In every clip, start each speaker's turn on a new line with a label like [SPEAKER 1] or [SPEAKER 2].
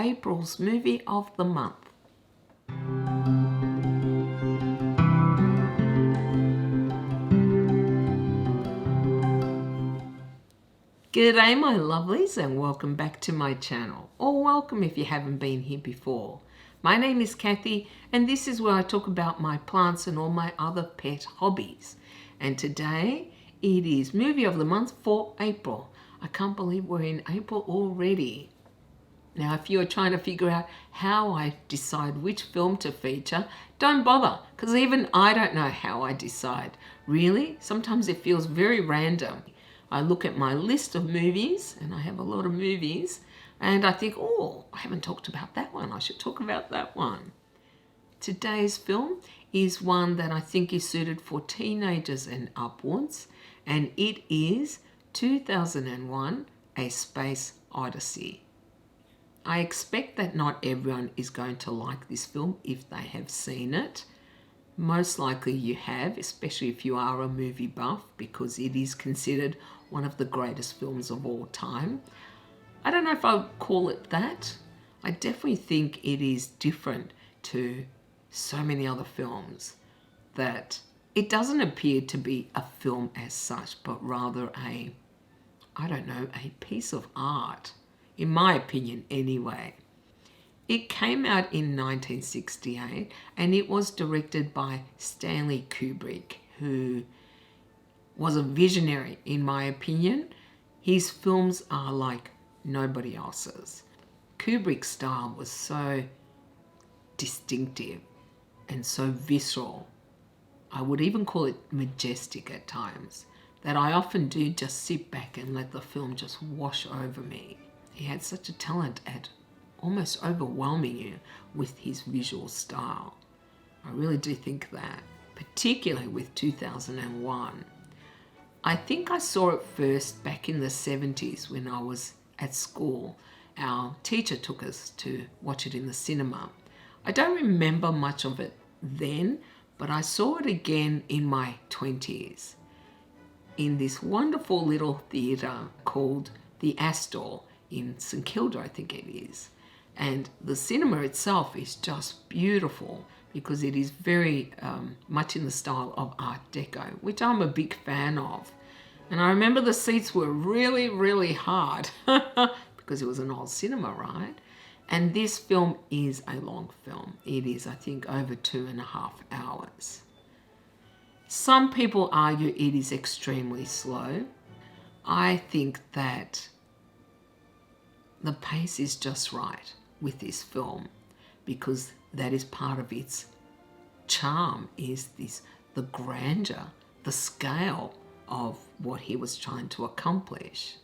[SPEAKER 1] April's movie of the month. G'day my lovelies, and welcome back to my channel, or welcome if you haven't been here before. My name is Kathy, and this is where I talk about my plants and all my other pet hobbies. And today it is movie of the month for April. I can't believe we're in April already. Now if you're trying to figure out how I decide which film to feature, don't bother, because even I don't know how I decide. Really, sometimes it feels very random. I look at my list of movies, and I have a lot of movies, and I think, oh, I haven't talked about that one. I should talk about that one. Today's film is one that I think is suited for teenagers and upwards, and it is 2001: A Space Odyssey. I expect that not everyone is going to like this film if they have seen it. Most likely you have, especially if you are a movie buff, because it is considered one of the greatest films of all time. I don't know if I would call it that. I definitely think it is different to so many other films, that it doesn't appear to be a film as such, but rather a piece of art, in my opinion anyway. It came out in 1968 and it was directed by Stanley Kubrick, who was a visionary in my opinion. His films are like nobody else's. Kubrick's style was so distinctive and so visceral. I would even call it majestic at times, that I often do just sit back and let the film just wash over me. He had such a talent at almost overwhelming you with his visual style. I really do think that, particularly with 2001. I think I saw it first back in the 70s when I was at school. Our teacher took us to watch it in the cinema. I don't remember much of it then, but I saw it again in my 20s in this wonderful little theatre called the Astor in St Kilda, I think it is. And the cinema itself is just beautiful because it is very much in the style of Art Deco, which I'm a big fan of. And I remember the seats were really, really hard because it was an old cinema, right? And this film is a long film. It is, I think, over 2.5 hours. Some people argue it is extremely slow. I think that the pace is just right with this film, because that is part of its charm, is the grandeur, the scale of what he was trying to accomplish.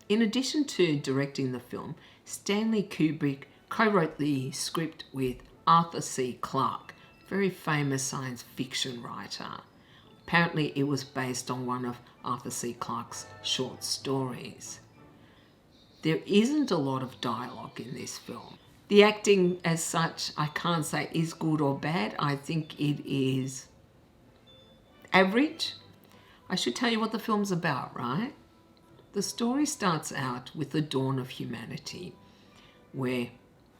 [SPEAKER 1] In addition to directing the film, Stanley Kubrick co-wrote the script with Arthur C. Clarke, very famous science fiction writer. Apparently it was based on one of Arthur C. Clarke's short stories. There isn't a lot of dialogue in this film. The acting as such, I can't say is good or bad. I think it is average. I should tell you what the film's about, right? The story starts out with the dawn of humanity, where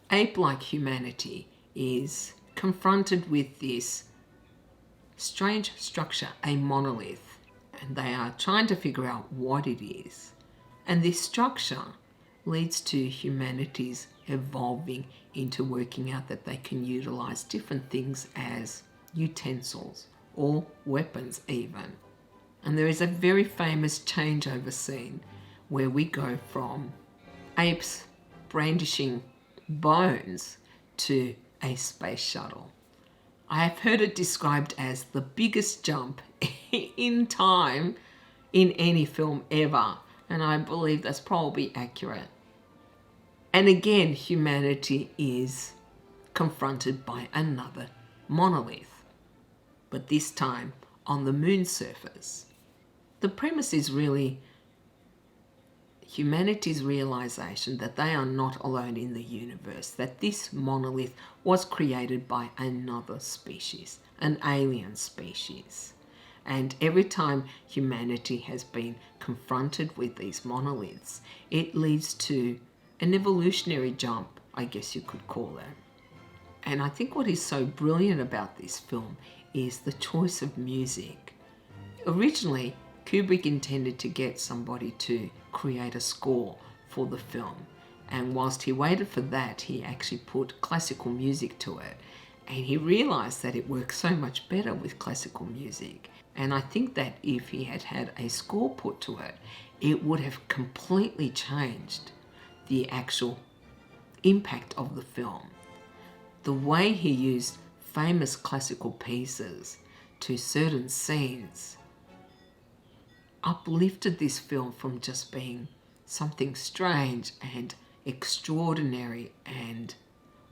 [SPEAKER 1] ape-like humanity is confronted with this strange structure, a monolith, and they are trying to figure out what it is. And this structure leads to humanity's evolving into working out that they can utilize different things as utensils or weapons even. And there is a very famous changeover scene where we go from apes brandishing bones to a space shuttle. I have heard it described as the biggest jump in time in any film ever, and I believe that's probably accurate. And again, humanity is confronted by another monolith, but this time on the moon surface. The premise is really humanity's realization that they are not alone in the universe, that this monolith was created by another species, an alien species. And every time humanity has been confronted with these monoliths, it leads to an evolutionary jump I guess you could call it. And I think what is so brilliant about this film is the choice of music. Originally, Kubrick intended to get somebody to create a score for the film. And whilst he waited for that, he actually put classical music to it. And he realized that it works so much better with classical music. And I think that if he had had a score put to it, it would have completely changed the actual impact of the film. The way he used famous classical pieces to certain scenes uplifted this film from just being something strange and extraordinary and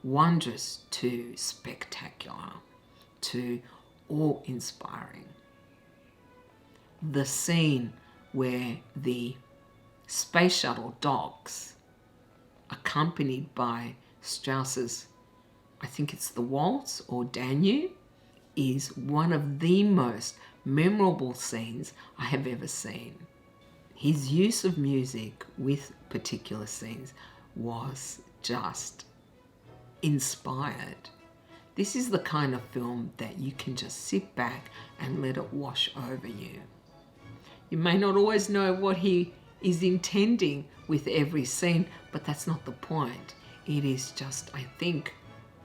[SPEAKER 1] wondrous to spectacular, to awe-inspiring. The scene where the space shuttle docks, accompanied by Strauss's, I think it's the Waltz or Danube, is one of the most memorable scenes I have ever seen. His use of music with particular scenes was just inspired. This is the kind of film that you can just sit back and let it wash over you. You may not always know what he is intending with every scene, but that's not the point. It is just, I think,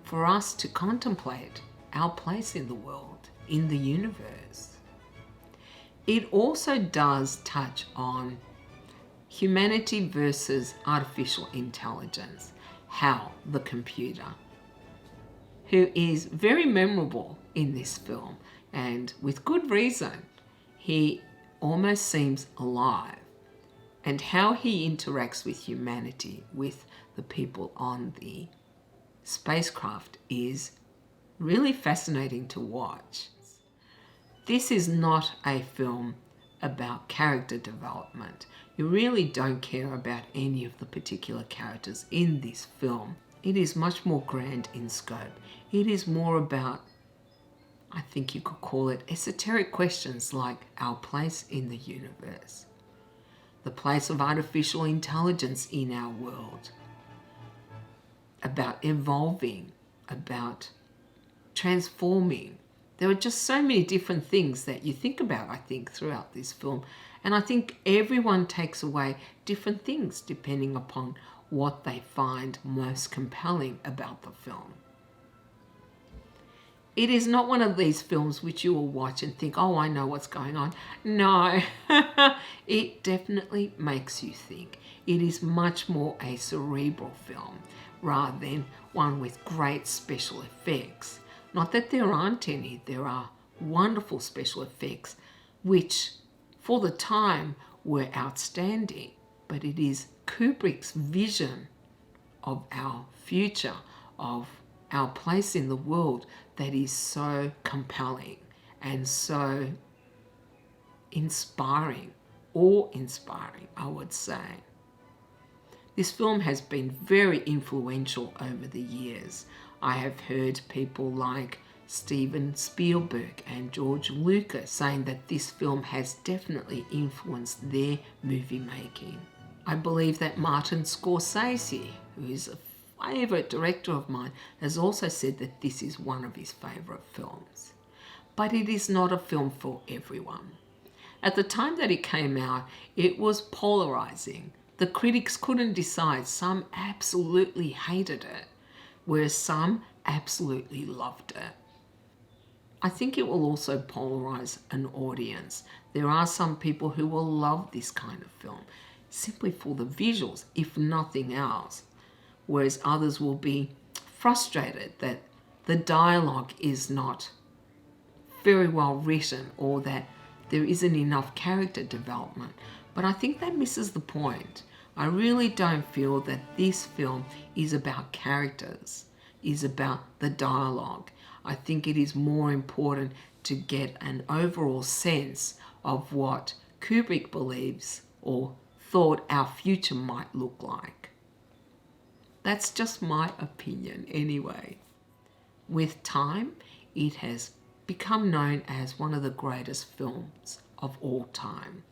[SPEAKER 1] for us to contemplate our place in the world, in the universe. It also does touch on humanity versus artificial intelligence, how the computer, who is very memorable in this film, and with good reason, he almost seems alive, and how he interacts with humanity, with the people on the spacecraft, is really fascinating to watch. This is not a film about character development. You really don't care about any of the particular characters in this film. It is much more grand in scope. It is more about, I think you could call it, esoteric questions like our place in the universe, the place of artificial intelligence in our world, about evolving, about transforming. There are just so many different things that you think about, I think, throughout this film. And I think everyone takes away different things depending upon what they find most compelling about the film. It is not one of these films which you will watch and think, oh, I know what's going on. No, it definitely makes you think. It is much more a cerebral film rather than one with great special effects. Not that there aren't any, there are wonderful special effects which for the time were outstanding, but it is Kubrick's vision of our future, of our place in the world, that is so compelling and so inspiring, awe-inspiring, I would say. This film has been very influential over the years. I have heard people like Steven Spielberg and George Lucas saying that this film has definitely influenced their movie making. I believe that Martin Scorsese, who is a favourite director of mine, has also said that this is one of his favourite films. But it is not a film for everyone. At the time that it came out, it was polarising. The critics couldn't decide. Some absolutely hated it, whereas some absolutely loved it. I think it will also polarise an audience. There are some people who will love this kind of film simply for the visuals, if nothing else, whereas others will be frustrated that the dialogue is not very well written or that there isn't enough character development. But I think that misses the point. I really don't feel that this film is about characters, is about the dialogue. I think it is more important to get an overall sense of what Kubrick believes or thought our future might look like. That's just my opinion anyway. With time, it has become known as one of the greatest films of all time.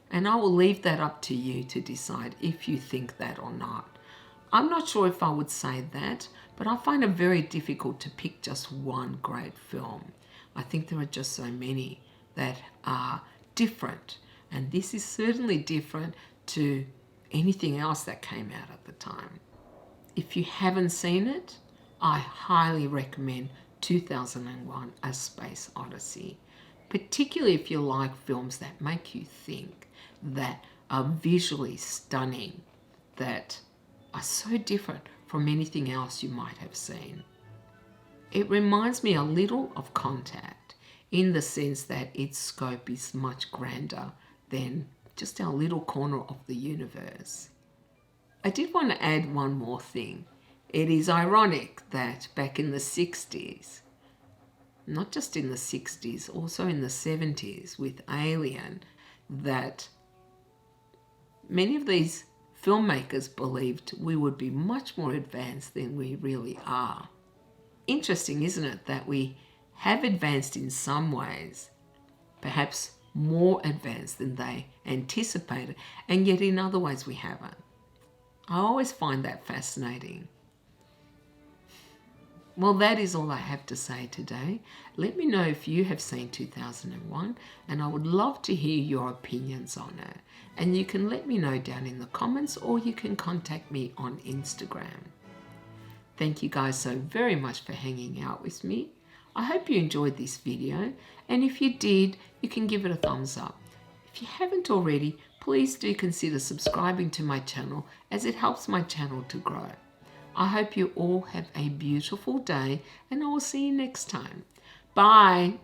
[SPEAKER 1] And I will leave that up to you to decide if you think that or not. I'm not sure if I would say that, but I find it very difficult to pick just one great film. I think there are just so many that are different, and this is certainly different to anything else that came out at the time. If you haven't seen it, I highly recommend 2001: A Space Odyssey, particularly if you like films that make you think, that are visually stunning, that are so different from anything else you might have seen. It reminds me a little of Contact in the sense that its scope is much grander than just our little corner of the universe. I did want to add one more thing. It is ironic that back in the 60s, not just in the 60s, also in the 70s with Alien, that many of these filmmakers believed we would be much more advanced than we really are. Interesting, isn't it, that we have advanced in some ways, perhaps more advanced than they anticipated, and yet in other ways we haven't. I always find that fascinating. Well, that is all I have to say today. Let me know if you have seen 2001, and I would love to hear your opinions on it. And you can let me know down in the comments, or you can contact me on Instagram. Thank you guys so very much for hanging out with me. I hope you enjoyed this video, and if you did, you can give it a thumbs up. If you haven't already, please do consider subscribing to my channel, as it helps my channel to grow. I hope you all have a beautiful day, and I will see you next time. Bye.